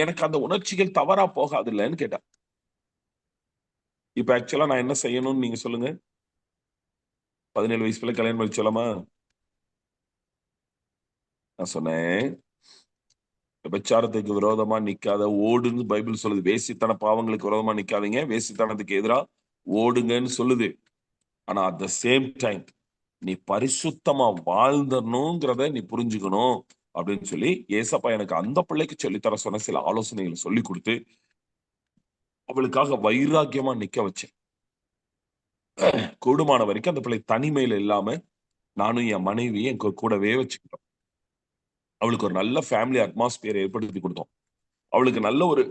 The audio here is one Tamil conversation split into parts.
எனக்கு அந்த உணர்ச்சிகள் தவறா போகாது இல்லன்னு கேட்டா. இப்ப ஆக்சுவலா நான் என்ன செய்யணும்னு நீங்க சொல்லுங்க? 17 வயசு பிள்ளை கல்யாணம் பண்ணி சொல்லலாமா? நான் சொன்னேன், விபச்சாரத்துக்கு விரோதமா நிக்காத, ஓடுன்னு பைபிள் சொல்லுது. வேசித்தன பாவங்களுக்கு விரோதமா நிக்காதீங்க. வேசித்தனத்துக்கு எதிரா ஓடுங்கன்னு சொல்லுது. ஆனா அட் த சேம் டைம் நீ பரிசுத்தமா வாழ்ந்தரணுங்கிறத நீ புரிஞ்சுக்கணும் அப்படின்னு சொல்லி, ஏசப்பா எனக்கு அந்த பிள்ளைக்கு சொல்லித்தர சொன்ன சில ஆலோசனைகளை சொல்லிக் குடுத்து, அவளுக்காக வைராக்கியமா நிக்க வச்சேன். கூடுமான வரைக்கும் அந்த பிள்ளை தனிமையில இல்லாம, நானும் என் மனைவியும் எங்க கூடவே வச்சுக்கிட்டோம். அவளுக்கு ஒரு நல்ல ஃபேமிலி அட்மாஸ்பியர் ஏற்படுத்தி குடுத்தோம். அவளுக்கு நல்ல ஒரு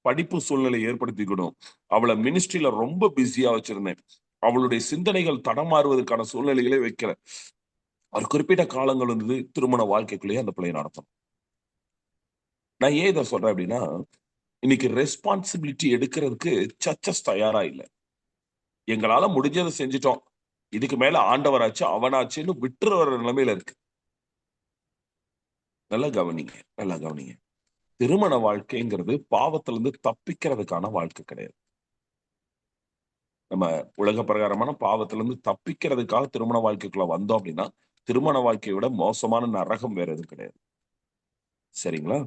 படிப்பு சூழ்நிலை ஏற்படுத்திக்கணும். அவள மினிஸ்ட்ரியில ரொம்ப பிஸியா வச்சிருந்தேன். அவளுடைய சிந்தனைகள் தடமாறுவதற்கான சூழ்நிலைகளே வைக்கல. ஒரு குறிப்பிட்ட காலங்கள் வந்தது. திருமண வாழ்க்கைக்குள்ளேயே அந்த பிள்ளைய நடத்தணும். நான் ஏன் இத சொல்றேன் அப்படின்னா, இன்னைக்கு ரெஸ்பான்சிபிலிட்டி எடுக்கிறதுக்கு சர்ச்சஸ் தயாரா இல்ல. எங்களால முடிஞ்சத செஞ்சுட்டோம். இதுக்கு மேல ஆண்டவராச்சு, அவனாச்சுன்னு விட்டுற நிலைமையில இருக்கு. நல்லா கவனிங்க, நல்லா கவனிங்க. திருமண வாழ்க்கைங்கிறது பாவத்திலிருந்து தப்பிக்கிறதுக்கான வாழ்க்கை கிடையாது. நம்ம உலக பிரகாரமான பாவத்திலிருந்து தப்பிக்கிறதுக்காக திருமண வாழ்க்கைக்குள்ள வந்தோம் அப்படின்னா, திருமண வாழ்க்கைய விட மோசமான நரகம் வேற எதுவும் கிடையாது. சரிங்களா?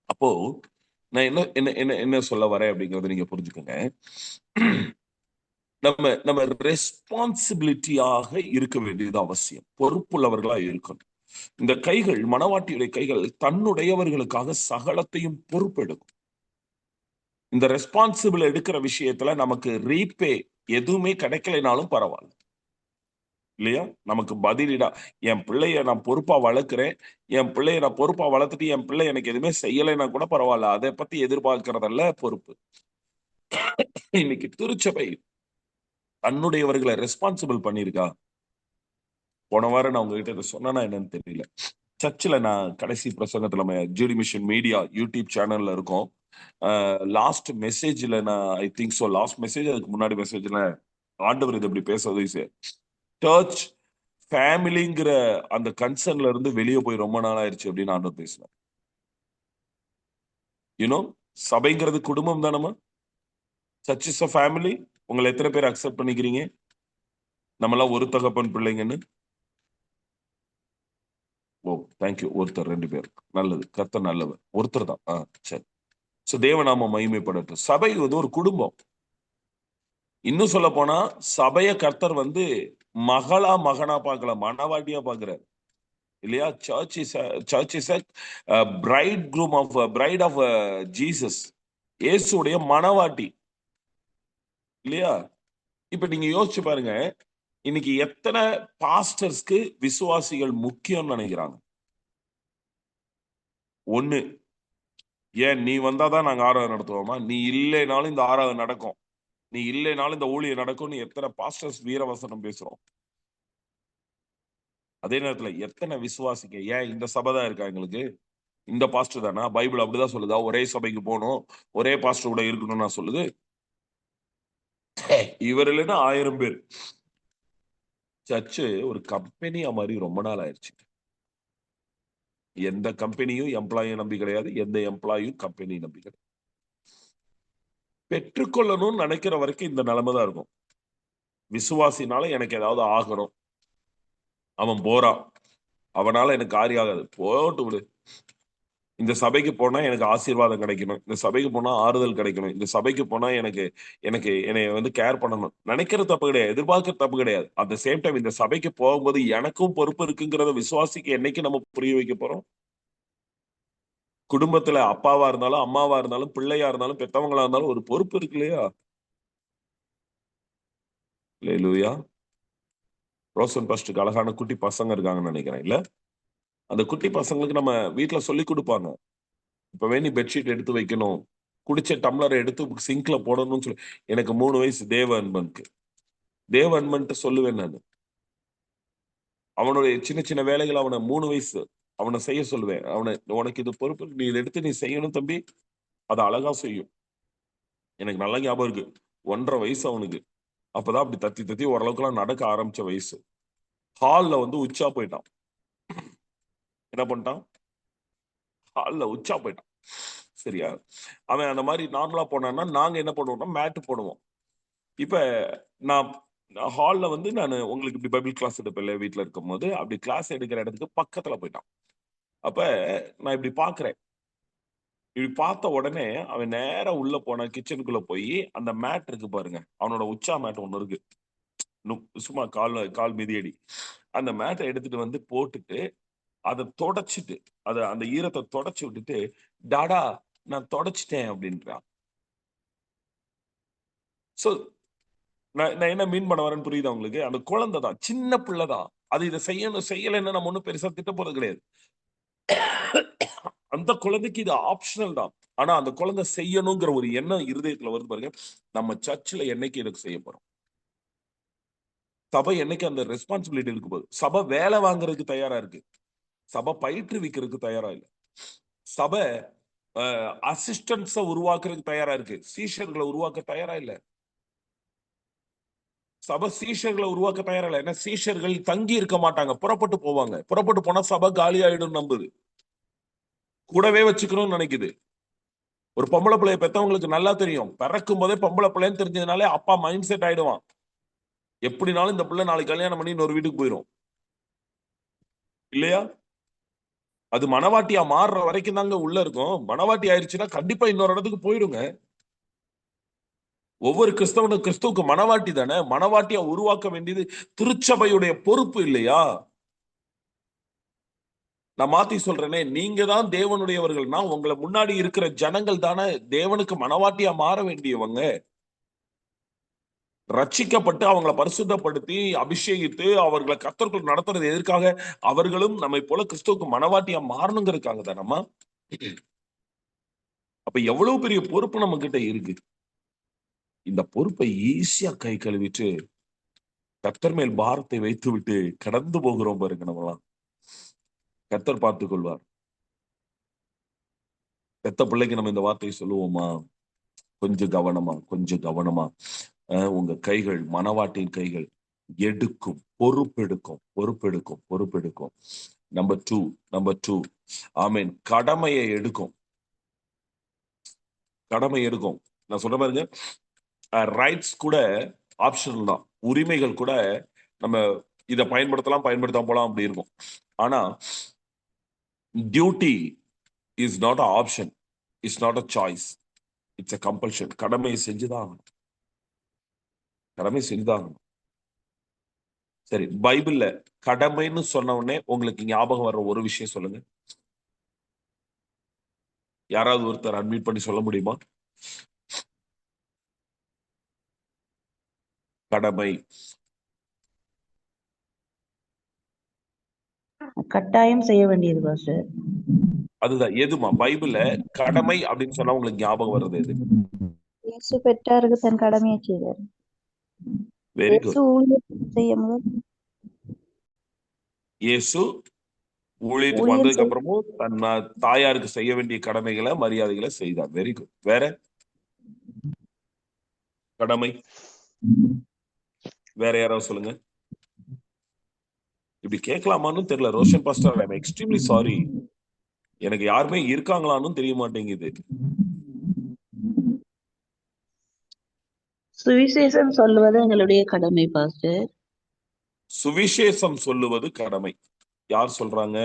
அப்போ நான் என்ன என்ன என்ன என்ன சொல்ல வரேன் அப்படிங்கிறத நீங்க புரிஞ்சுக்கங்க. நம்ம நம்ம ரெஸ்பான்சிபிலிட்டியாக இருக்க வேண்டியது அவசியம். பொறுப்புள்ளவர்களா இருக்கணும். இந்த கைகள், மணவாட்டியுடைய கைகள் தன்னுடையவர்களுக்காக சகலத்தையும் பொறுப்பெடுக்கும். இந்த ரெஸ்பான்சிபிள் எடுக்கிற விஷயத்துல நமக்கு ரீபே எதுவுமே கிடைக்கலைனாலும் பரவால்ல. இல்லையா? நமக்கு பதிலீடா என் பிள்ளைய நான் பொறுப்பா வளர்க்கிறேன். என் பிள்ளைய நான் பொறுப்பா வளர்த்துட்டு, என் பிள்ளை எனக்கு எதுவுமே செய்யலைன்னா கூட பரவால்ல. அத பத்தி எதிர்பார்க்கிறதல்ல பொறுப்பு. இன்னைக்கு திருச்சபை தன்னுடையவர்கள ரெஸ்பான்சிபிள் பண்ணியிருக்கா? போன வாரம் நான் உங்ககிட்ட இத சொன்னேனா என்னன்னு தெரியல. சர்ச்சுல நான் கடைசி பிரசங்கத்துல நம்ம ஜூரி மிஷன் மீடியா யூடியூப் சேனல்ல இருக்கோம். லாஸ்ட் மெசேஜ்ல நான் I think so last message அதுக்கு முன்னாடி மெசேஜ்ல ஆண்டவர் இத இப்படி பேச உதவி செய்ய சர்ச் ஃபேமிலிங்கிற அந்த கன்சர்ன்ல இருந்து வெளிய போய் ரொம்ப நாள் ஆயிருச்சு அப்படின்னு ஆண்டவர் பேசினார். யூ நோ சபைங்கிறது குடும்பம் தானமா? Search is a family. உங்கள எத்தன பேர் அக்செப்ட் பண்ணிக்கிறீங்க? நம்மலாம் ஒரு தகப்பன் பிள்ளைங்கன்னு. ஓ! Thank you. ஒருத்தர் 2 பேர். நல்லது. கர்த்தர் நல்லவர். ஒருத்தர் தான். சரி. சோ தேவநாமம் மகிமைப்படட்டும். சபை வந்து ஒரு குடும்பம். இன்னும் சொல்லப்போனா, சபைய கர்த்தர் வந்து மகளா, மகனா பார்க்கல. மணவாட்டியா பார்க்கிறார். இல்லையா? Church is bride of Jesus. இயேசுவுடைய மணவாட்டி. இல்லையா? இப்ப நீங்க யோசிச்சு பாருங்க. இன்னைக்கு எத்தன பாஸ்டர்ஸ்க்கு விசுவாசிகள் முக்கியம்னு நெனைக்கிறாங்க? 1 ஏன் நீ வந்தா தான் நாங்க ஆராதனை நடத்துவோமா? நீ இல்லைனாலும் இந்த ஆராதனை நடக்கும். நீ இல்லைனாலும் இந்த ஊழியம் நடக்கும்னு எத்தன பாஸ்டர்ஸ் வீரவசனம் பேசுறோம். அதே நேரத்துல எத்தன விசுவாசிங்க ஏன் இந்த சபை தான் இருக்கா எங்களுக்கு? இந்த பாஸ்டர் தானா? பைபிள் அப்படிதான் சொல்லுதா? ஒரே சபைக்கு போணும், ஒரே பாஸ்டர் கூட இருக்கணும்னா சொல்லுது? இவர் இல்லன்னா 1000 பேர். சர்ச்சு ஒரு கம்பெனியா மாறி ரொம்ப நாள் ஆயிருச்சு. எந்த கம்பெனியும் எம்ப்ளாயிய நம்பி கிடையாது. எந்த எம்ப்ளாயியும் கம்பெனிய நம்பி கிடையாது. பெற்றுக்கொள்ளணும்னு நெனைக்கிற வரைக்கும் இந்த நிலைமை தான் இருக்கும். விசுவாசினால எனக்கு ஏதாவது ஆகணும். அவன் போறான். அவனால எனக்கு காரியம் ஆகாது. போட்டு விடு. இந்த சபைக்கு போனா எனக்கு ஆசீர்வாதம் கிடைக்கணும். இந்த சபைக்கு போனா ஆறுதல் கிடைக்கணும். இந்த சபைக்கு போனா எனக்கு எனக்கு என்னைய வந்து கேர் பண்ணணும். நினைக்கிறது தப்பு கிடையாது. எதிர்பார்க்கிறது தப்பு கிடையாது. அட் த சேம் டைம் இந்த சபைக்கு போகும்போது எனக்கும் பொறுப்பு இருக்குங்கிறத விசுவாசிக்கு என்னைக்கு நம்ம புரிய வைக்க போறோம்? குடும்பத்துல அப்பாவா இருந்தாலும், அம்மாவா இருந்தாலும், பிள்ளையா இருந்தாலும், பெத்தவங்களா இருந்தாலும் ஒரு பொறுப்பு இருக்கு இல்லையா? அல்லேலூயா. ரோசன் பாஸ்டருக்கு அழகான குட்டி பசங்க இருக்காங்கன்னு நினைக்கிறேன் இல்ல? அந்த குட்டி பசங்களுக்கு நம்ம வீட்ல சொல்லிக் குடுப்பாங்க. இப்பவே நீ பெட்ஷீட் எடுத்து வைக்கணும். குடிச்ச டம்ளர எடுத்து சிங்க்ல போடணும்னு சொல்லி எனக்கு 3 வயசு தேவ அன்பனுக்கு. தேவ அன்பன்ட்ட சொல்லுவேன் நானு. அவனுடைய சின்ன சின்ன வேலைகள அவன 3 வயசு. அவன செய்ய சொல்லுவேன். உனக்கு இது பொறுப்பு இருக்கு. நீ இத எடுத்து நீ செய்யணும் தம்பி. அத அழகா செய்யும். எனக்கு நல்லா ஞாபகம் இருக்கு. 1 1/2 வயசு அவனுக்கு. அப்பதான் அப்படி தத்தி தத்தி ஓரளவுக்குலாம் நடக்க ஆரம்பிச்ச வயசு. ஹால்ல வந்து உச்சா போயிட்டான். என்ன பண்ணிட்டான்? ஹால்ல உச்சா போயிட்டான். சரியா? அவன் அந்த மாதிரி நார்மலா போனான்னா நாங்க என்ன பண்ணுவோம்னா மேட்டு போடுவோம். இப்ப நான் ஹால்ல வந்து நான் உங்களுக்கு இப்படி பைபிள் கிளாஸ் எடுப்பேன் வீட்டுல இருக்கும் போது, அப்படி கிளாஸ் எடுக்கிற இடத்துக்கு பக்கத்துல போயிட்டான். அப்ப நான் இப்படி பாக்குறேன். இப்படி பார்த்த உடனே அவன் நேரா உள்ள போன கிச்சனுக்குள்ள போய் அந்த மேட் இருக்கு பாருங்க, அவனோட உச்சா மேட் ஒண்ணு இருக்கு, சும்மா கால் கால் மிதியடி, அந்த மேட்டை எடுத்துட்டு வந்து போட்டுட்டு அதை தொடச்சிட்டு அந்த ஈரத்தை தொடச்சு விட்டுட்டு, டாடா நான் தொடச்சிட்டேன் அப்படின்றான். சோ நான் என்ன மீன் பண்ண வரேன்னு புரியுதா உங்களுக்கு? அந்த குழந்தை தான், சின்ன பிள்ளைதான். அது இதை செய்யணும் செய்யலைன்னு நம்ம ஒண்ணும் பெருசா திட்ட போறது கிடையாது. அந்த குழந்தைக்கு இது ஆப்ஷனல் தான். ஆனா அந்த குழந்தை செய்யணுங்கிற ஒரு எண்ணம் இருதயத்துல வருது பாருங்க. நம்ம சர்ச்சில் என்னைக்கு இதுக்கு செய்ய போறோம்? சபை என்னைக்கு அந்த ரெஸ்பான்சிபிலிட்டி இருக்கு போது? சபை வேலை வாங்குறதுக்கு தயாரா இருக்கு, சபை பயிற்றுவிக்கிறதுக்கு தயாரா இல்ல. சபை அசிஸ்டன்ஸ உருவாக்குறதுக்கு தயாரா இருக்கு, சீஷர்களை உருவாக்க தயாரா இல்ல. சபை சீஷர்களை உருவாக்க தயாரா இல்ல. ஏன்னா சீஷர்கள் தங்கி இருக்க மாட்டாங்க, புறப்பட்டு போவாங்க. புறப்பட்டு போனா சபை காலி ஆயிடும் நம்புது, கூடவே வச்சுக்கணும்னு நினைக்குது. ஒரு பொம்பளை பிள்ளைய பெத்தவங்களுக்கு நல்லா தெரியும், பிறக்கும் போதே பொம்பளை பிள்ளைன்னு தெரிஞ்சதுனாலே அப்பா மைண்ட் செட் ஆயிடுவான், எப்படினாலும் இந்த பிள்ளை நாளைக்கு கல்யாணம் பண்ணி இன்னொரு வீட்டுக்கு போயிடும் இல்லையா? அது மனவாட்டியா மாறுற வரைக்கும் தாங்க உள்ள இருக்கும். மனவாட்டி ஆயிடுச்சுன்னா கண்டிப்பா இன்னொரு இடத்துக்கு போயிடுங்க. ஒவ்வொரு கிறிஸ்தவனும் கிறிஸ்துவுக்கு மனவாட்டி தானே. மனவாட்டியா உருவாக்க வேண்டியது திருச்சபையுடைய பொறுப்பு இல்லையா? நான் மாத்தி சொல்றேனே, நீங்க தான் தேவனுடையவர்கள்னா உங்களை முன்னாடி இருக்கிற ஜனங்கள் தானே தேவனுக்கு மனவாட்டியா மாற வேண்டியவங்க. ரட்சிக்கப்பட்டு அவங்களை பரிசுத்தப்படுத்தி அபிஷேகித்து அவர்களை கர்த்தருக்குள் நடத்துறது எதற்காக? அவர்களும் நம்மை போல கிறிஸ்துவுக்கு மனவாட்டியா மாறணுங்கிறதுக்காக தானம்மா. அப்ப எவ்வளவு பெரிய பொறுப்பு நம்ம கிட்ட இருக்கு. இந்த பொறுப்பை ஈஸியா கை கழுவிட்டு கர்த்தர் மேல் பாரத்தை வைத்து விட்டு கடந்து போகிறோம் பாருங்க. நம்மளாம் கர்த்தர் பார்த்துக் கொள்வார். பெத்த பிள்ளைக்கு நம்ம இந்த வார்த்தையை சொல்லுவோமா? கொஞ்சம் கவனமா, கொஞ்சம் கவனமா. உங்க கைகள் மனவாட்டின் கைகள் எடுக்கும், பொறுப்பெடுக்கும், பொறுப்பெடுக்கும், பொறுப்பெடுக்கும். நம்பர் டூ, ஆமீன், கடமையை எடுக்கும், கடமை எடுக்கும். நான் சொல்ற பாருங்க, ரைட்ஸ் கூட ஆப்ஷனல் தான், உரிமைகள் கூட நம்ம இதை பயன்படுத்தலாம் பயன்படுத்தாம போலாம் அப்படி இருக்கும். ஆனா duty is not a option, it's not a choice, it's a compulsion. கடமையை செஞ்சுதான் ஆகணும், கடமை செஞ்சுதான் ஆகணும். சரி, பைபிள்ல கடமைன்னு சொன்ன உடனே உங்களுக்கு ஞாபகம் வர்ற ஒரு விஷயம் சொல்லுங்க. யாராவது ஒருத்தர் அட்மிட் பண்ணி சொல்ல முடியுமா? கடமை கட்டாயம் செய்ய வேண்டியது பாஸ்டர். அதுதான் எதுமா பைபிள்ல கடமை அப்படின்னு சொன்னா உங்களுக்கு ஞாபகம் வர்றது எது? இயேசு பெற்றாருக்கு தன் கடமையை செய்தார். Very good. இயேசு ஊழியத்துக்கு வந்ததுக்கு அப்புறமும் தன் தாயாருக்கு செய்ய வேண்டிய கடமைகளை மரியாதைகளை செய்தார். Very good. வேற கடமை வேற யாராவது சொல்லுங்க. இப்படி கேட்கலாமான்னு தெரியல. Roshan pastor, I am extremely sorry, எனக்கு யாருமே இருக்காங்களான்னு தெரிய மாட்டேங்குது. சுவிசேஷம் சொல்லுவது எங்களுடைய கடமை பாஸ்டர். சுவிசேஷம் சொல்லுவது கடமை. யார் சொல்றாங்க?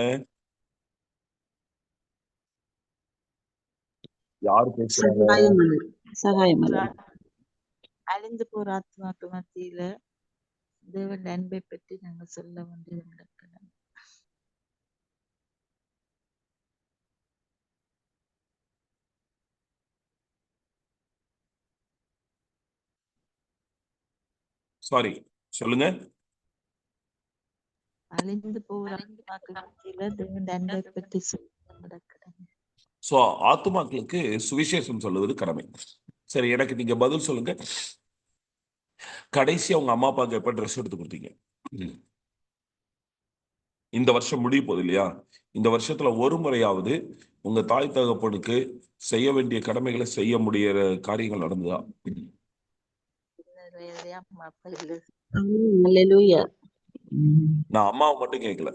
யார் பேசுறாங்க? அழிந்து போற ஆத்மாக்கு மத்தியில தேவன் அன்பை பற்றி நாங்க சொல்ல வேண்டியது நடக்கணும். சாரி, சொல்லுங்க. அழிந்து போற ஆத்மாக்கு மத்தியில தேவன் அன்பை பற்றி சொல்ல நடக்கணும். சோ ஆத்துமாக்களுக்கு சுவிசேஷம் சொல்லுவது கடமை. சரி, எனக்கு நீங்க பதில் சொல்லுங்க. கடைசியா உங்க அம்மா அப்பாவுக்கு எப்ப ட்ரெஸ் எடுத்து கொடுத்தீங்க? இந்த வருஷம் முடிய போகுது இல்லையா? இந்த வருஷத்துல ஒரு முறையாவது உங்க தாய் தகப்பனுக்கு செய்ய வேண்டிய கடமைகளை செய்ய முடியற காரியங்கள் நடந்ததா? நான் அம்மாவை மட்டும் கேட்கல,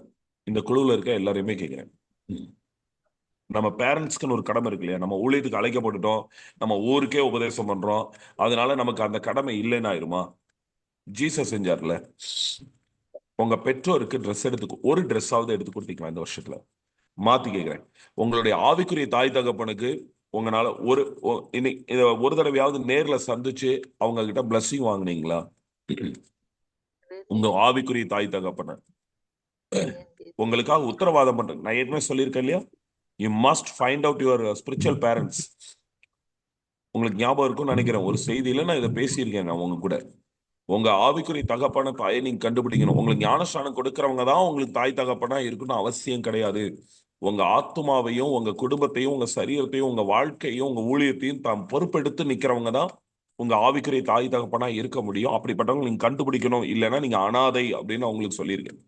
இந்த குழுவில் இருக்க எல்லாரையுமே கேட்கிறேன். நம்ம பேரண்ட்ஸ்க்குன்னு ஒரு கடமை இருக்கு இல்லையா? நம்ம ஊழியத்துக்கு அழைக்கப்பட்டுட்டோம், நம்ம ஊருக்கே உபதேசம் பண்றோம், அதனால நமக்கு அந்த கடமை இல்லைன்னு ஆயிருமா? ஜீசஸ் செஞ்சார்ல. உங்க பெற்றோருக்கு ஒரு ட்ரெஸ்ஸாவது எடுத்து கொடுத்தீங்களா இந்த வருஷத்துல? மாத்தி கேட்கிறேன். உங்களுடைய ஆவிக்குரிய தாய் தகப்பனுக்கு உங்களால ஒரு தடவையாவது நேர்ல சந்திச்சு அவங்க கிட்ட பிளஸிங் வாங்குனீங்களா? உங்க ஆவிக்குரிய தாய் தகப்பன உங்களுக்காக உத்தரவாதம் பண்றேன். நான் ஏற்கனவே சொல்லியிருக்கேன் இல்லையா? You must find out your spiritual parents. உங்களுக்கு ஞாபகம் இருக்கும்னு நினைக்கிறேன், ஒரு செய்தியில நான் இதை பேசியிருக்கேன் நான் உங்க கூட. உங்க ஆவிக்குரிய தகப்பன தாயை நீங்க கண்டுபிடிக்கணும். உங்களுக்கு ஞானஸ்தானம் கொடுக்கறவங்க தான் உங்களுக்கு தாய் தகப்பனா இருக்கணும்னு அவசியம் கிடையாது. உங்க ஆத்மாவையும் உங்க குடும்பத்தையும் உங்க சரீரத்தையும் உங்க வாழ்க்கையும் உங்க ஊழியத்தையும் தாம் பொறுப்பெடுத்து நிக்கிறவங்க தான் உங்க ஆவிக்குரிய தாய் தகப்பனா இருக்க முடியும். அப்படிப்பட்டவங்க நீங்க கண்டுபிடிக்கணும். இல்லைன்னா நீங்க அனாதை அப்படின்னு அவங்களுக்கு சொல்லியிருக்கேன்.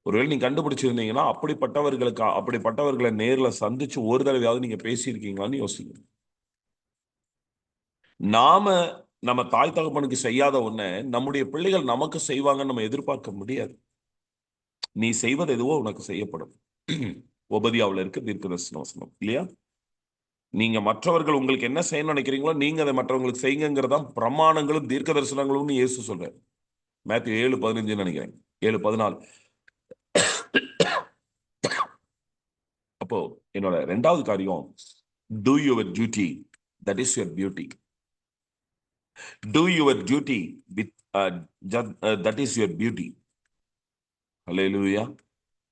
ஒருவேளை நீங்க கண்டுபிடிச்சிருந்தீங்கன்னா அப்படிப்பட்டவர்களை நேர்ல சந்திச்சு ஒரு தடவையாவது நீங்க பேசியிருக்கீங்களான்னு யோசிங்க. நம்ம தாய் தகப்பனுக்கு செய்யாத ஒண்ண நம்முடைய பிள்ளைகள் நமக்கு செய்வாங்கன்னு நம்ம எதிர்பார்க்க முடியாது. நீ செய்வது எதுவோ உனக்கு செய்யப்படும். உபதியாவுல இருக்கு தீர்க்கதரிசன வசனம் இல்லையா? நீங்க மற்றவர்கள் உங்களுக்கு என்ன செய்யணும்னு நினைக்கிறீங்களோ நீங்க அதை மற்றவங்களுக்கு செய்யுங்கிறதான் பிரமாணங்களும் தீர்க்க தரிசனங்களும் இயேசு சொல்றாரு. மேத்யூ 7:15 நினைக்கிறேன், 7:14. அப்போ என்னோட 2வது காரியம், do your duty, that is your beauty. Do your duty with that is your beauty. ஹல்லேலூயா.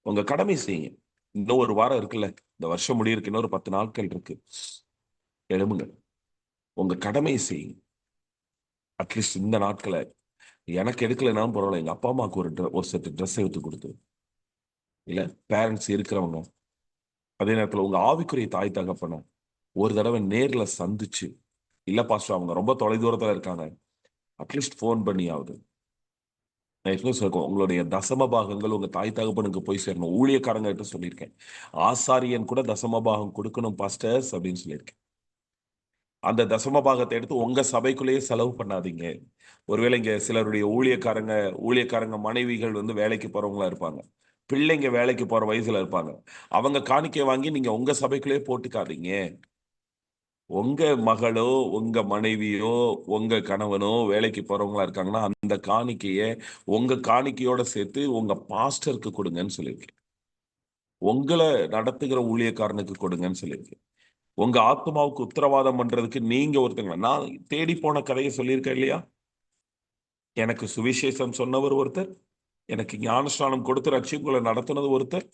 உங்க கடமை செய்யுங்க. இன்னும் ஒரு வாரம் இருக்குல்ல, இந்த வருஷம் முடியிருக்கு, இன்னொரு 10 நாட்கள் இருக்கு. எழுமுங்க, உங்க கடமையை செய்யுங்க. அட்லீஸ்ட் இந்த நாட்களை எனக்கு எடுக்கலைனாலும் பரவாயில்ல, எங்க அப்பா அம்மாவுக்கு ஒரு செட் ட்ரெஸ் எடுத்து கொடுத்து, இல்ல பேரண்ட்ஸ் இருக்கிறவங்க, அதே நேரத்தில் உங்க ஆவிக்குரிய தாய் தகப்பன ஒரு தடவை நேர்ல சந்திச்சு, இல்ல பாஸ்டர் அவங்க ரொம்ப தொலைதூரத்துல இருக்காங்க, அட்லீஸ்ட் போன் பண்ணியாவது. உங்களுடைய தசம பாகங்கள் உங்க தாய் தகப்பனுக்கு போய் சேரணும். ஊழியக்காரங்க கிட்ட சொல்லியிருக்கேன், ஆசாரியன் கூட தசம பாகம் கொடுக்கணும் பாஸ்டர்ஸ் அப்படின்னு சொல்லியிருக்கேன். அந்த தசம பாகத்தை எடுத்து உங்க சபைக்குள்ளேயே செலவு பண்ணாதீங்க. ஒருவேளை இங்க சிலருடைய ஊழியக்காரங்க மனைவிகள் வேலைக்கு போறவங்களா இருப்பாங்க, பிள்ளைங்க வேலைக்கு போற வயசுல இருப்பாங்க. அவங்க காணிக்கை வாங்கி நீங்க உங்க சபைக்குள்ளேயே போட்டுக்காதீங்க. உங்க மகளோ உங்க மனைவியோ உங்க கணவனோ வேலைக்கு போறவங்களா இருக்காங்கன்னா அந்த காணிக்கைய உங்க காணிக்கையோட சேர்த்து உங்க பாஸ்டருக்கு கொடுங்கன்னு சொல்லியிருக்கேன். உங்களை நடத்துகிற ஊழியக்காரனுக்கு கொடுங்கன்னு சொல்லியிருக்கேன். உங்க ஆத்மாவுக்கு உத்தரவாதம் பண்றதுக்கு நீங்க ஒருத்தங்க. நான் தேடி போன கதையை சொல்லியிருக்கேன் இல்லையா? எனக்கு சுவிசேஷம் சொன்னவர் ஒருத்தர், எனக்கு ஞானஸ்நானம் கொடுத்து ரட்சிப்புகளை நடத்தினது ஒருத்தர்,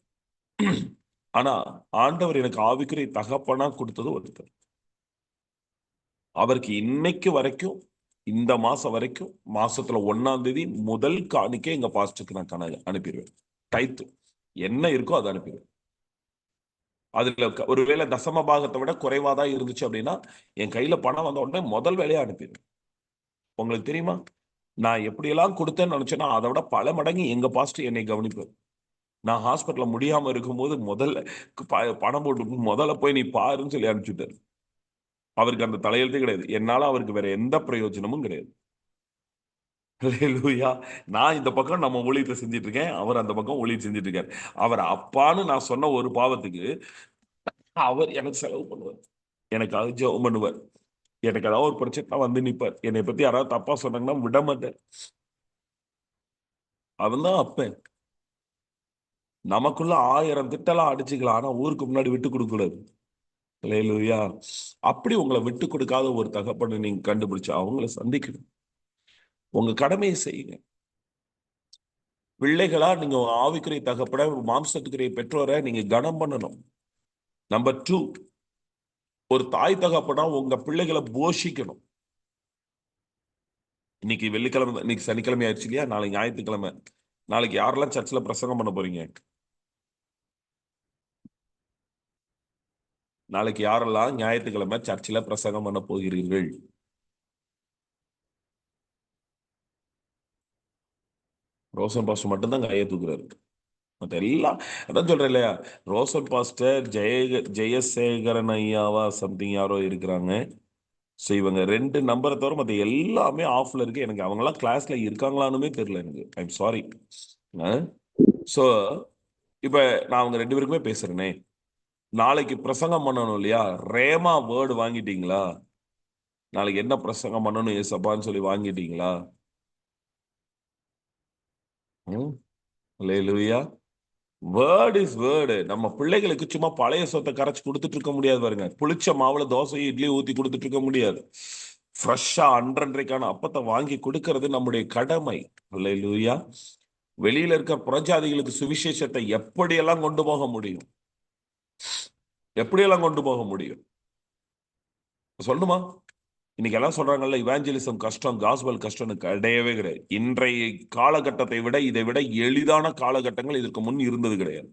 ஆனா ஆண்டவர் எனக்கு ஆவிக்குரிய தகப்பனா கொடுத்தது ஒருத்தர். அவருக்கு இன்னைக்கு வரைக்கும், இந்த மாசம் வரைக்கும், மாசத்துல 1ஆம் தேதி முதல் காணிக்கை எங்க பாஸ்டருக்கு நான் அனுப்பிடுவேன். டைத்து என்ன இருக்கோ அதை அனுப்பிடுவேன். அதுல ஒருவேளை தசம பாகத்தை விட குறைவாதான் இருந்துச்சு அப்படின்னா என் கையில பணம் வந்த உடனே முதல் வேலையா அனுப்பிடுவேன். உங்களுக்கு தெரியுமா, நான் எப்படியெல்லாம் கொடுத்தேன்னு நினைச்சேன்னா அதை விட பல மடங்கு எங்க பாஸ்டர் என்னை கவனிப்பார். நான் ஹாஸ்பிட்டல்ல முடியாம இருக்கும்போது முதல்ல பணம் போட்டு முதல்ல போய் நீ பாருன்னு சொல்லி அனுப்பிச்சுட்டாரு. அவருக்கு அந்த தலையெழுத்தே கிடையாது. என்னால அவருக்கு வேற எந்த பிரயோஜனமும் கிடையாது. நான் இந்த பக்கம் நம்ம ஊழியத்தை செஞ்சுட்டு இருக்கேன், அவர் அந்த பக்கம் ஊழியம் செஞ்சுட்டு இருக்காரு. அவர் அப்பான்னு நான் சொன்ன ஒரு பாவத்துக்கு அவர் எனக்கு செலவு பண்ணுவார், எனக்காக ஜெபம் பண்ணுவார், எனக்கு ஏதாவது ஒரு பிரச்சனை நிற்பார். என்னை பத்தி யாராவது தப்பா சொன்னாங்கன்னா விட மாட்டார். அவன் தான் அப்ப. நமக்குள்ள 1000 திட்டெல்லாம் அடிச்சுக்கலாம், ஆனா ஊருக்கு முன்னாடி விட்டு கொடுக்க கூடாது. ஹல்லேலூயா. அப்படி உங்களை விட்டு கொடுக்காத ஒரு தகப்பனை நீங்க கண்டுபிடிச்சு அவங்களை சந்திக்கணும். உங்க கடமையை செய்யுங்க. பிள்ளைகளா நீங்க ஆவிக்குரிய தகப்பட மாம்சத்துக்குரிய பெற்றோரை நீங்க கனம் பண்ணணும். நம்பர் 2, ஒரு தாய் தகப்பனா உங்க பிள்ளைகளை போஷிக்கணும். இன்னைக்கு வெள்ளிக்கிழமை, இன்னைக்கு சனிக்கிழமை ஆயிடுச்சு இல்லையா? நாளைக்கு ஞாயிற்றுக்கிழமை. நாளைக்கு யாரெல்லாம் சர்ச்சில் பிரசங்கம் பண்ண போறீங்க? நாளைக்கு யாரெல்லாம் ஞாயிற்றுக்கிழமை சர்ச்சில் பிரசங்கம் பண்ண போகிறீர்கள்? ரோசன் பாஸ்டர் மட்டும்தான் கையை தூக்குறாரு. மற்ற எல்லாம் அதான் சொல்றேன் இல்லையா, ரோசன் பாஸ்டர், ஜெயசேகரன் ஐயாவா சம்திங் யாரோ இருக்கிறாங்க. ஸோ இவங்க 2 நம்பரை தவிர மற்ற எல்லாமே ஆஃப்ல இருக்கு. எனக்கு அவங்களாம் கிளாஸ்ல இருக்காங்களானுமே தெரியல எனக்கு. I'm sorry. ஸோ இப்ப நான் அவங்க 2 பேருக்குமே பேசுறேனே, நாளைக்கு பிரசங்கம் பண்ணணும் இல்லையா? ரேமா வேர்டு வாங்கிட்டீங்களா? நாளைக்கு என்ன பிரசங்கம் பண்ணணும் ஏசப்பான்னு சொல்லி வாங்கிட்டீங்களா? அல்லேலூயா. Word is word. நம்ம பிள்ளைகளுக்கு சும்மா பழைய சொத்தை கரைச்சு கொடுத்துட்டு இருக்க முடியாது பாருங்க. புளிச்ச மாவுல தோசை இட்லி ஊத்தி கொடுத்துட்டு இருக்க முடியாது. ஃப்ரெஷ்ஷா அன்றன்றைக்கான அப்பத்தை வாங்கி கொடுக்கிறது நம்முடைய கடமை. அல்லேலூயா. வெளியில இருக்க புறஜாதிகளுக்கு சுவிசேஷத்தை எப்படியெல்லாம் கொண்டு போக முடியும்? எப்படியெல்லாம் கொண்டு போக முடியும் சொல்லணுமா? இன்னைக்கு எல்லாம் சொல்றாங்கல்ல இவாஞ்சலிசம் கஷ்டம், காஸ்பல் கஷ்டம்னு. கிடையவே கிடையாது. இன்றைய காலகட்டத்தை விட இதை விட எளிதான காலகட்டங்கள் இதற்கு முன் இருந்தது கிடையாது.